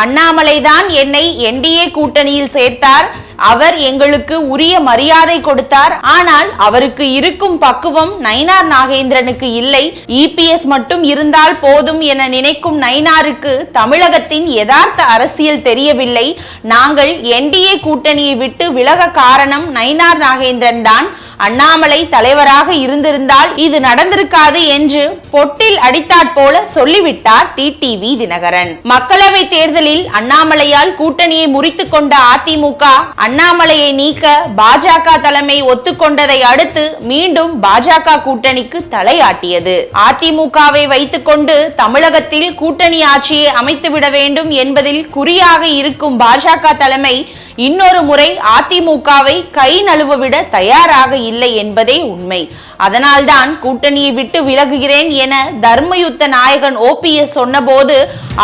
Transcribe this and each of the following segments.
அண்ணாமலைதான் என்னை என்டிஏ கூட்டணியில் சேர்த்தார். அவர் எங்களுக்கு உரிய மரியாதை கொடுத்தார். ஆனால் அவருக்கு இருக்கும் பக்குவம் நயினார் நாகேந்திரனுக்கு இல்லை. இபிஎஸ் மட்டும் இருந்தால் போதும் என நினைக்கும் நயினாருக்கு தமிழகத்தின் யதார்த்த அரசியல் தெரியவில்லை. நாங்கள் என்டிஏ கூட்டணியை விட்டு விலக காரணம் நயினார் நாகேந்திரன் தான். அண்ணாமலை தலைவராக இருந்திருந்தால் இது நடந்திருக்காது என்று பொட்டில் அடித்தாற் போல சொல்லிவிட்டார் டிடிவி தினகரன். மக்களவை தேர்தலில் அண்ணாமலையால் கூட்டணியை முறித்துக் கொண்ட அதிமுக அண்ணாமலையை நீக்க பாஜக தலைமை ஒத்துக்கொண்டதை அடுத்து மீண்டும் பாஜக கூட்டணிக்கு தலையாட்டியது. அதிமுகவை வைத்துக் கொண்டு தமிழகத்தில் கூட்டணி ஆட்சியை அமைத்துவிட வேண்டும் என்பதில் குறியாக இருக்கும் பாஜக தலைமை இன்னொரு முறை அதிமுகவை கை நழுவவிட தயாராக இல்லை என்பதே உண்மை. அதனால்தான் கூட்டணியை விட்டு விலகுகிறேன் என தர்மயுத்த நாயகன் ஓபிஎஸ் சொன்னபோது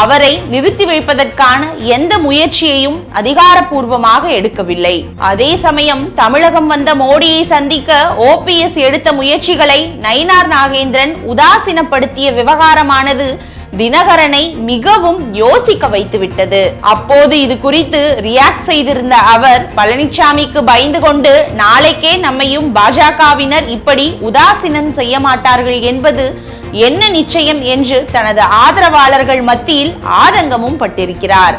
அவரை நிறுத்தி வைப்பதற்கான எந்த முயற்சியையும் அதிகாரப்பூர்வமாக எடுக்கவில்லை. அதே சமயம் தமிழகம் வந்த மோடியை சந்திக்க ஓபிஎஸ் எடுத்த முயற்சிகளை நயினார் நாகேந்திரன் உதாசீனப்படுத்திய விவகாரமானது தினகரனை மிகவும் யோசிக்க வைத்துவிட்டது. அப்போது இது குறித்து ரியாக்ட் செய்திருந்த அவர், பழனிசாமிக்கு பயந்து கொண்டு நாளைக்கே நம்மையும் பாஜகவினர் இப்படி உதாசீனம் செய்ய மாட்டார்கள் என்பது என்ன நிச்சயம் என்று தனது ஆதரவாளர்கள் மத்தியில் ஆதங்கமும் பட்டிருக்கிறார்.